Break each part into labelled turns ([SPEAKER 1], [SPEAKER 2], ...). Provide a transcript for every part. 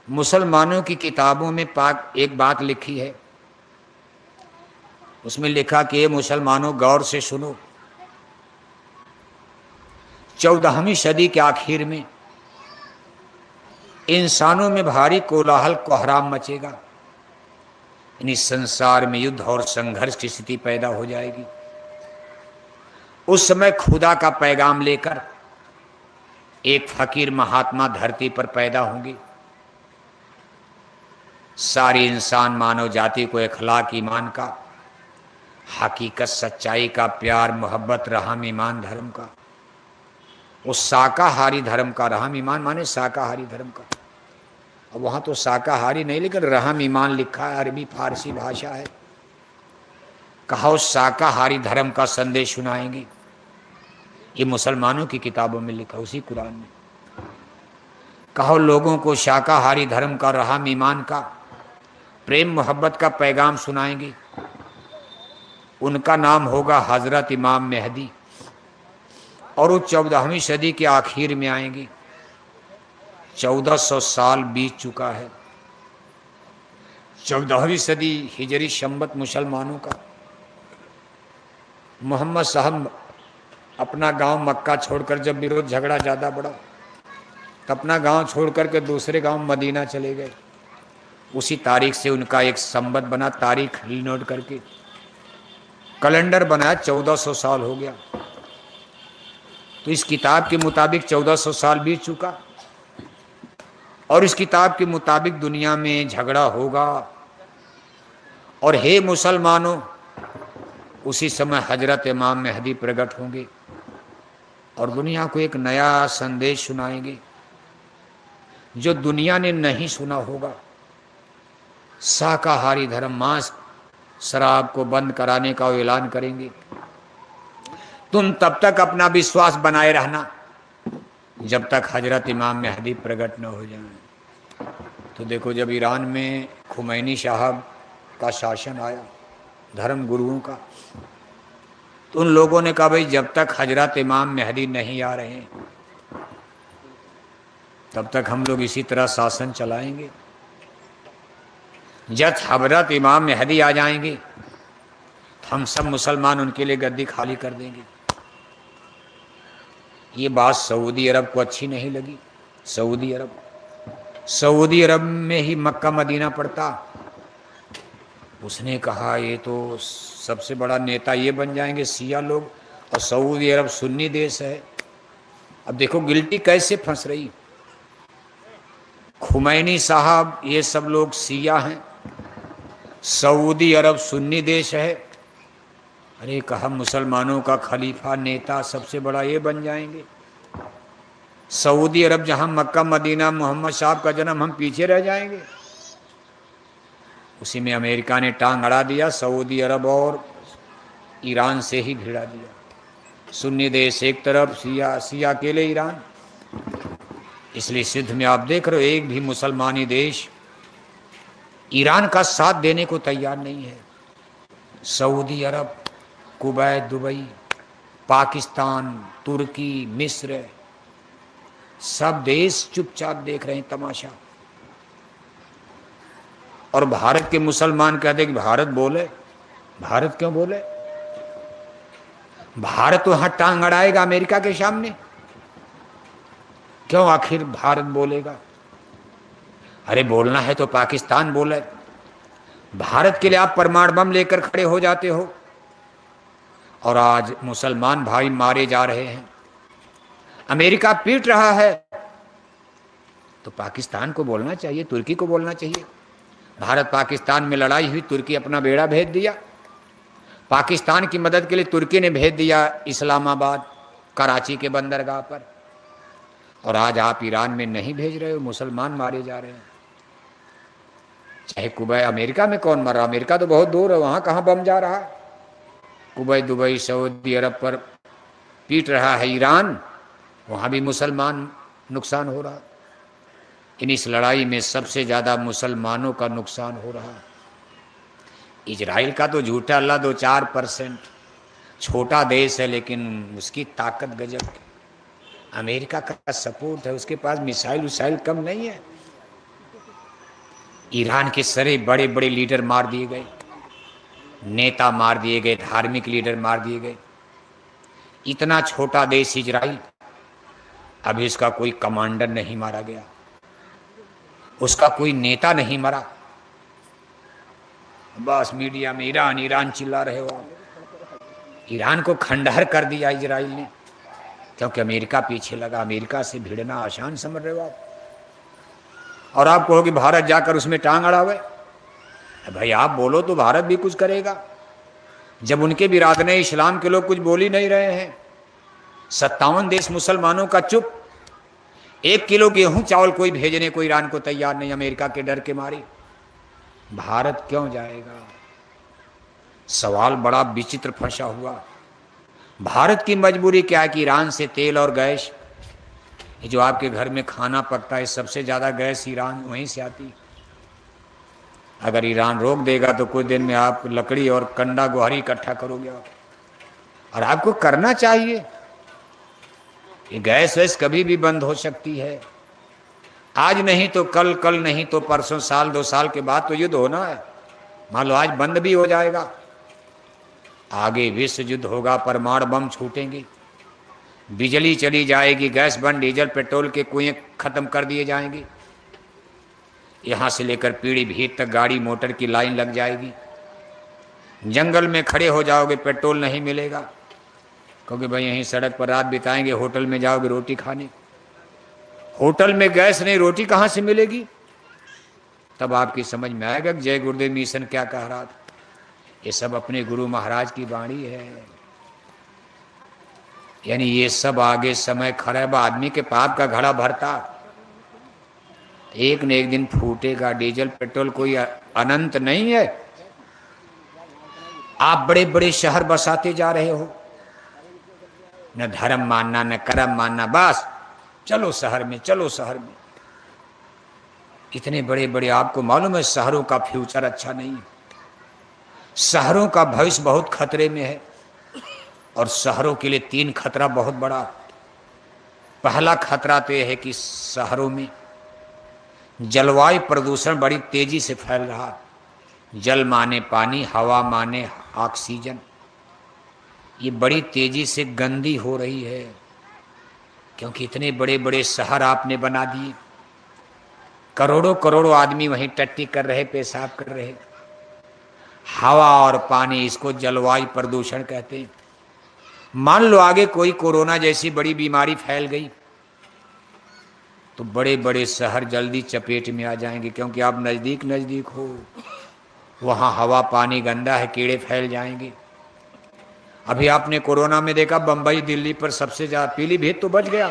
[SPEAKER 1] मुसलमानों की किताबों में पाक एक बात लिखी है, उसमें लिखा कि ये मुसलमानों गौर से सुनो, 14वीं सदी के आखिर में इंसानों में भारी कोलाहल कोहराम मचेगा, यानी संसार में युद्ध और संघर्ष की स्थिति पैदा हो जाएगी। उस समय खुदा का पैगाम लेकर एक फकीर महात्मा धरती पर पैदा होंगे। सारी इंसान मानव जाति को अखलाक ईमान का, हकीकत सच्चाई का, प्यार मोहब्बत रहम ईमान धर्म का, उस शाकाहारी धर्म का, रहम ईमान माने शाकाहारी धर्म का। अब वहां तो शाकाहारी नहीं लेकिन रहम ईमान लिखा है, अरबी फारसी भाषा है। कहा उस शाकाहारी धर्म का संदेश सुनाएंगे। ये मुसलमानों की किताबों में लिखा, उसी कुरान में। कहो लोगों को शाकाहारी धर्म का, रहम ईमान का, प्रेम मोहब्बत का पैगाम सुनाएंगे। उनका नाम होगा हजरत इमाम मेहदी, और वो 14वीं सदी के आखिर में आएंगे। 1400 साल बीत चुका है। 14वीं सदी हिजरी शम्बत मुसलमानों का। मोहम्मद साहब अपना गांव मक्का छोड़कर, जब विरोध झगड़ा ज़्यादा बढ़ा तो अपना गांव छोड़कर के दूसरे गांव मदीना चले गए। उसी तारीख से उनका एक संबत बना, तारीख नोट करके कैलेंडर बनाया। 1400 साल हो गया। तो इस किताब के मुताबिक 1400 साल बीत चुका, और इस किताब के मुताबिक दुनिया में झगड़ा होगा। और हे मुसलमानों, उसी समय हजरत इमाम मेहदी प्रकट होंगे और दुनिया को एक नया संदेश सुनाएंगे जो दुनिया ने नहीं सुना होगा। शाकाहारी धर्म, मांस शराब को बंद कराने का ऐलान करेंगे। तुम तब तक अपना विश्वास बनाए रहना जब तक हजरत इमाम मेहदी प्रकट न हो जाए। तो देखो, जब ईरान में खुमैनी साहब का शासन आया, धर्म गुरुओं का, तो उन लोगों ने कहा भाई जब तक हजरत इमाम मेहदी नहीं आ रहे तब तक हम लोग इसी तरह शासन चलाएंगे। जब हजरत इमाम मेहदी आ जाएंगे तो हम सब मुसलमान उनके लिए गद्दी खाली कर देंगे। ये बात सऊदी अरब को अच्छी नहीं लगी। सऊदी अरब में ही मक्का मदीना पड़ता। उसने कहा ये तो सबसे बड़ा नेता ये बन जाएंगे शिया लोग, और सऊदी अरब सुन्नी देश है। अब देखो गिल्टी कैसे फंस रही। खुमैनी साहब ये सब लोग शिया हैं, सऊदी अरब सुन्नी देश है। अरे कहा मुसलमानों का खलीफा नेता सबसे बड़ा ये बन जाएंगे। सऊदी अरब जहां मक्का मदीना, मोहम्मद साहब का जन्म, हम पीछे रह जाएंगे। उसी में अमेरिका ने टांग अड़ा दिया, सऊदी अरब और ईरान से ही भिड़ा दिया। सुन्नी देश एक तरफ, शिया अकेले ईरान। इसलिए सिद्ध में आप देख रहे हो एक भी मुसलमानी देश ईरान का साथ देने को तैयार नहीं है। सऊदी अरब, कुवैत, दुबई, पाकिस्तान, तुर्की, मिस्र, सब देश चुपचाप देख रहे हैं तमाशा। और भारत के मुसलमान कहते कि भारत बोले। भारत क्यों बोले? भारत तो वहां टांग अड़ाएगा अमेरिका के सामने। क्यों आखिर भारत बोलेगा? अरे बोलना है तो पाकिस्तान बोले। भारत के लिए आप परमाणु बम लेकर खड़े हो जाते हो, और आज मुसलमान भाई मारे जा रहे हैं, अमेरिका पीट रहा है, तो पाकिस्तान को बोलना चाहिए, तुर्की को बोलना चाहिए। भारत पाकिस्तान में लड़ाई हुई, तुर्की अपना बेड़ा भेज दिया। पाकिस्तान की मदद के लिए तुर्की ने भेज दिया इस्लामाबाद, कराची के बंदरगाह पर। और आज आप ईरान में नहीं भेज रहे हो, मुसलमान मारे जा रहे हैं। चाहे कुवैत, अमेरिका में कौन मर रहा? अमेरिका तो बहुत दूर है, वहां कहां बम जा रहा है? कुवैत, दुबई, सऊदी अरब पर पीट रहा है ईरान, वहां भी मुसलमान नुकसान हो रहा। इस लड़ाई में सबसे ज्यादा मुसलमानों का नुकसान हो रहा। इजराइल का तो झूठा अल्लाह 2-4%, छोटा देश है लेकिन उसकी ताकत गजब की। अमेरिका का सपोर्ट है, उसके पास मिसाइल कम नहीं है। ईरान के सारे बड़े बड़े लीडर मार दिए गए, नेता मार दिए गए, धार्मिक लीडर मार दिए गए। इतना छोटा देश इजराइल, अभी इसका कोई कमांडर नहीं मारा गया, उसका कोई नेता नहीं मरा। बस मीडिया में ईरान ईरान चिल्ला रहे हो आप। ईरान को खंडहर कर दिया इजराइल ने, क्योंकि अमेरिका पीछे लगा। अमेरिका से भिड़ना आसान समझ रहे हो आप? और आप कहो कि भारत जाकर उसमें टांग अड़ावे। भाई आप बोलो तो भारत भी कुछ करेगा, जब उनके बिरादने इस्लाम के लोग कुछ बोल ही नहीं रहे हैं। 57 देश मुसलमानों का चुप। 1 किलो गेहूं चावल कोई भेजने को ईरान को तैयार नहीं, अमेरिका के डर के मारे। भारत क्यों जाएगा? सवाल बड़ा विचित्र फंसा हुआ। भारत की मजबूरी क्या है कि ईरान से तेल और गैस, ये जो आपके घर में खाना पकता है, सबसे ज़्यादा गैस ईरान वहीं से आती। अगर ईरान रोक देगा तो कुछ दिन में आप लकड़ी और कंडा गुहारी इकट्ठा करोगे आप। और आपको करना चाहिए। ये गैस वैस कभी भी बंद हो सकती है, आज नहीं तो कल, कल नहीं तो परसों, साल 2 साल के बाद तो युद्ध होना है। मान लो आज बंद भी हो जाएगा, आगे विश्व युद्ध होगा, परमाणु बम छूटेंगे, बिजली चली जाएगी, गैस बंद, डीजल पेट्रोल के कुएं खत्म कर दिए जाएंगे। यहाँ से लेकर पीलीभीत तक गाड़ी मोटर की लाइन लग जाएगी। जंगल में खड़े हो जाओगे, पेट्रोल नहीं मिलेगा, क्योंकि भाई यहीं सड़क पर रात बिताएंगे, होटल में जाओगे रोटी खाने, होटल में गैस नहीं, रोटी कहाँ से मिलेगी? तब आपकी समझ में आएगा कि जय गुरुदेव मिशन क्या कह रहा था। ये सब अपने गुरु महाराज की वाणी है। यानी ये सब आगे समय खराब, आदमी के पाप का घड़ा भरता, एक न एक दिन फूटेगा। डीजल पेट्रोल कोई अनंत नहीं है। आप बड़े बड़े शहर बसाते जा रहे हो, न धर्म मानना न कर्म मानना, बस चलो शहर में, चलो शहर में। इतने बड़े बड़े, आपको मालूम है शहरों का फ्यूचर अच्छा नहीं है, शहरों का भविष्य बहुत खतरे में है। और शहरों के लिए 3 खतरा बहुत बड़ा। पहला खतरा तो यह है कि शहरों में जलवायु प्रदूषण बड़ी तेजी से फैल रहा। जल माने पानी, हवा माने ऑक्सीजन, ये बड़ी तेजी से गंदी हो रही है, क्योंकि इतने बड़े बड़े शहर आपने बना दिए। करोड़ों करोड़ों आदमी वहीं टट्टी कर रहे, पेशाब कर रहे। हवा और पानी, इसको जलवायु प्रदूषण कहते हैं। मान लो आगे कोई कोरोना जैसी बड़ी बीमारी फैल गई तो बड़े बड़े शहर जल्दी चपेट में आ जाएंगे, क्योंकि आप नज़दीक नज़दीक हो, वहाँ हवा पानी गंदा है, कीड़े फैल जाएंगे। अभी आपने कोरोना में देखा बंबई दिल्ली पर सबसे ज़्यादा, पीलीभीत तो बच गया,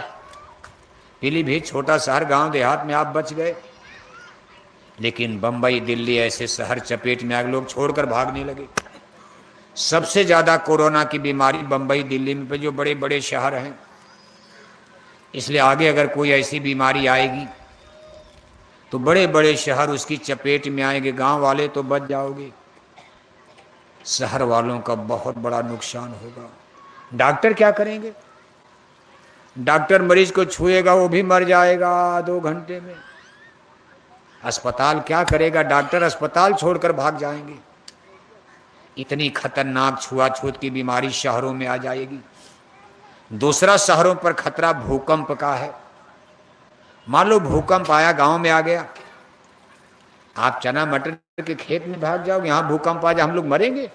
[SPEAKER 1] पीलीभीत छोटा शहर गांव देहात में आप बच गए, लेकिन बंबई दिल्ली ऐसे शहर चपेट में आगे, लोग छोड़कर भागने लगे। सबसे ज़्यादा कोरोना की बीमारी बंबई दिल्ली में पे, जो बड़े बड़े शहर हैं। इसलिए आगे अगर कोई ऐसी बीमारी आएगी तो बड़े बड़े शहर उसकी चपेट में आएंगे, गांव वाले तो बच जाओगे, शहर वालों का बहुत बड़ा नुकसान होगा। डॉक्टर क्या करेंगे? डॉक्टर मरीज को छुएगा वो भी मर जाएगा 2 घंटे में। अस्पताल क्या करेगा? डॉक्टर अस्पताल छोड़कर भाग जाएंगे। इतनी खतरनाक छुआछूत की बीमारी शहरों में आ जाएगी। दूसरा शहरों पर खतरा भूकंप का है। मान लो भूकंप आया, गांव में आ गया, आप चना मटर के खेत में भाग जाओगे, यहाँ भूकंप आ जाए, हम लोग मरेंगे।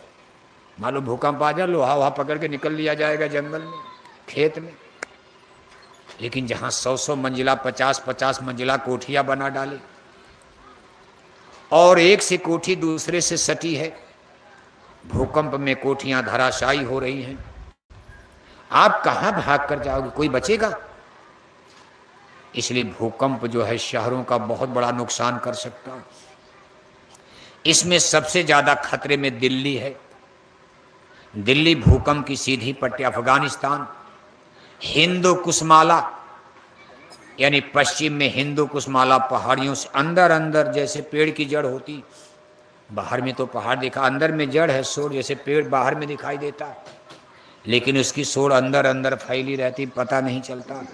[SPEAKER 1] मान लो भूकंप आ जाए, लोहा वहा पकड़ के निकल लिया जाएगा जंगल में, खेत में। लेकिन जहाँ 100-100 मंजिला, 50-50 मंजिला कोठियां बना डाले, और एक से कोठी दूसरे से सटी है, भूकंप में कोठियां धराशायी हो रही हैं, आप कहाँ भाग कर जाओगे? कोई बचेगा? इसलिए भूकंप जो है शहरों का बहुत बड़ा नुकसान कर सकता है। इसमें सबसे ज्यादा खतरे में दिल्ली है। दिल्ली भूकंप की सीधी पट्टी। अफगानिस्तान, हिंदू कुशमाला, यानी पश्चिम में हिंदू कुशमाला पहाड़ियों से अंदर अंदर, जैसे पेड़ की जड़ होती, बाहर में तो पहाड़ दिखा, अंदर में जड़ है, सोड़, जैसे पेड़ बाहर में दिखाई देता है, लेकिन उसकी सोड़ अंदर अंदर फैली रहती, पता नहीं चलता।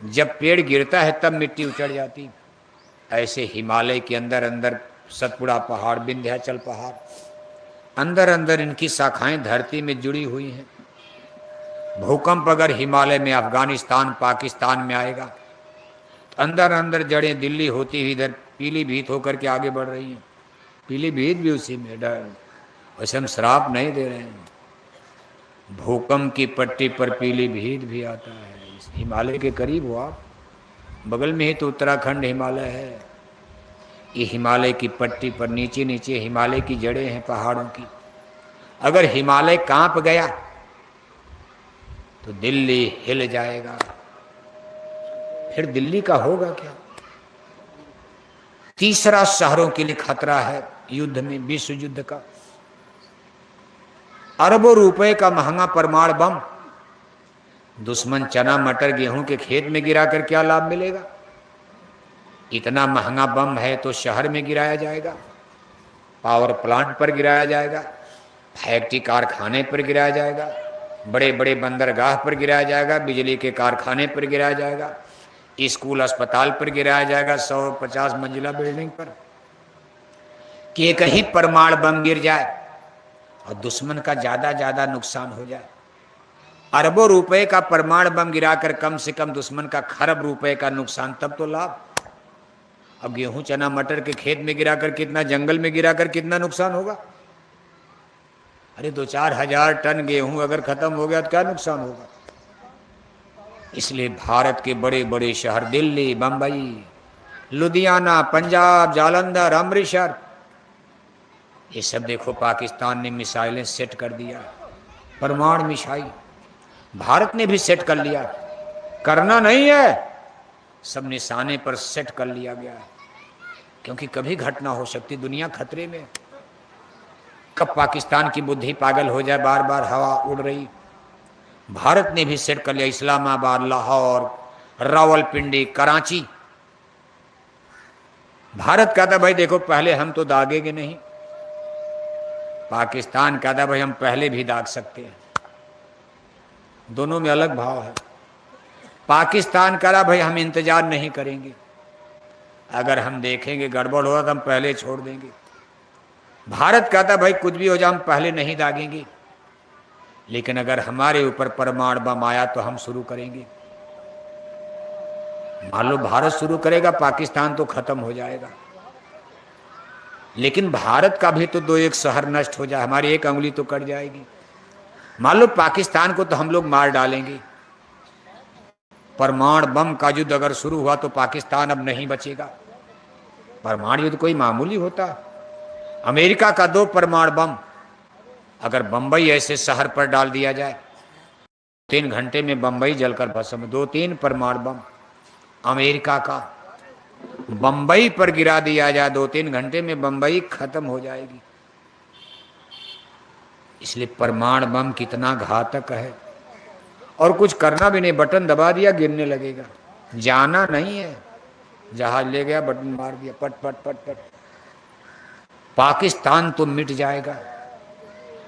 [SPEAKER 1] जब पेड़ गिरता है तब मिट्टी उचड़ जाती। ऐसे हिमालय के अंदर अंदर सतपुड़ा पहाड़, विंध्याचल पहाड़, अंदर अंदर इनकी शाखाएं धरती में जुड़ी हुई हैं। भूकंप अगर हिमालय में, अफगानिस्तान, पाकिस्तान में आएगा तो अंदर अंदर जड़ें दिल्ली होती हुई इधर पीलीभीत होकर के आगे बढ़ रही हैं। पीलीभीत भी उसी में डर, वैसे हम श्राप नहीं दे रहे हैं। भूकंप की पट्टी पर पीलीभीत भी आता है। इस हिमालय के करीब हो आप, बगल में ही तो उत्तराखंड हिमालय है। ये हिमालय की पट्टी पर नीचे नीचे हिमालय की जड़ें हैं पहाड़ों की। अगर हिमालय कांप गया तो दिल्ली हिल जाएगा। फिर दिल्ली का होगा क्या? तीसरा शहरों के लिए खतरा है युद्ध में, विश्व युद्ध का। अरबों रुपए का महंगा परमाणु बम दुश्मन चना मटर गेहूं के खेत में गिरा कर क्या लाभ मिलेगा? इतना महंगा बम है तो शहर में गिराया जाएगा, पावर प्लांट पर गिराया जाएगा, फैक्ट्री कारखाने पर गिराया जाएगा, बड़े बड़े बंदरगाह पर गिराया जाएगा, बिजली के कारखाने पर गिराया जाएगा, स्कूल अस्पताल पर गिराया जाएगा, 150 मंजिला बिल्डिंग पर। कि एक ही परमाणु बम गिर जाए और दुश्मन का ज्यादा नुकसान हो जाए। अरबों रुपए का परमाणु बम गिराकर कम से कम दुश्मन का खरब रुपए का नुकसान, तब तो लाभ। अब गेहूं चना मटर के खेत में गिराकर कितना, जंगल में गिराकर कितना नुकसान होगा? अरे 2-4 हजार टन गेहूं अगर खत्म हो गया तो क्या नुकसान होगा? इसलिए भारत के बड़े बड़े शहर, दिल्ली, बंबई, लुधियाना, पंजाब, जालंधर, अमृतसर, ये सब देखो पाकिस्तान ने मिसाइलें सेट कर दिया, परमाणु मिसाइल। भारत ने भी सेट कर लिया, करना नहीं है, सब निशाने पर सेट कर लिया गया है। क्योंकि कभी घटना हो सकती, दुनिया खतरे में। कब पाकिस्तान की बुद्धि पागल हो जाए, बार बार हवा उड़ रही। भारत ने भी सेट कर लिया, इस्लामाबाद, लाहौर, रावलपिंडी, कराची। भारत कहता भाई देखो पहले हम तो दागेंगे नहीं, पाकिस्तान कहता भाई हम पहले भी दाग सकते हैं। दोनों में अलग भाव है। पाकिस्तान कह रहा भाई हम इंतजार नहीं करेंगे, अगर हम देखेंगे गड़बड़ होगा तो हम पहले छोड़ देंगे। भारत कहता भाई कुछ भी हो जाए हम पहले नहीं दागेंगे, लेकिन अगर हमारे ऊपर परमाणु बम आया तो हम शुरू करेंगे। मान लो भारत शुरू करेगा, पाकिस्तान तो खत्म हो जाएगा। लेकिन भारत का भी तो 2-1 शहर नष्ट हो जाए, हमारी एक अंगुली तो कट जाएगी। मान लो पाकिस्तान को तो हम लोग मार डालेंगे। परमाणु बम का युद्ध अगर शुरू हुआ तो पाकिस्तान अब नहीं बचेगा। परमाणु युद्ध कोई मामूली होता? अमेरिका का 2 परमाणु बम अगर बंबई ऐसे शहर पर डाल दिया जाए, 3 घंटे में बंबई जलकर भस्म। 2-3 परमाणु बम अमेरिका का बंबई पर गिरा दिया जाए, 2-3 घंटे में बंबई खत्म हो जाएगी। इसलिए परमाणु बम कितना घातक है। और कुछ करना भी नहीं, बटन दबा दिया गिरने लगेगा, जाना नहीं है। जहाज ले गया, बटन मार दिया, पट पट पट पट, पाकिस्तान तो मिट जाएगा।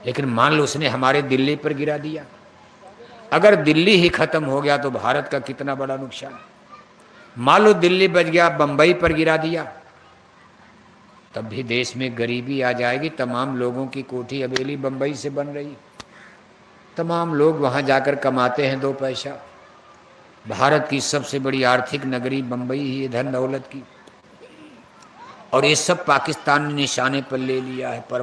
[SPEAKER 1] लेकिन मान लो उसने हमारे दिल्ली पर गिरा दिया, अगर दिल्ली ही खत्म हो गया तो भारत का कितना बड़ा नुकसान। मान लो दिल्ली बच गया, बंबई पर गिरा दिया, तब भी देश में गरीबी आ जाएगी। तमाम लोगों की कोठी हवेली बंबई से बन रही, तमाम लोग वहां जाकर कमाते हैं 2 पैसा। भारत की सबसे बड़ी आर्थिक नगरी बंबई ही है, धन दौलत की। और ये सब पाकिस्तान ने निशाने पर ले लिया है। पर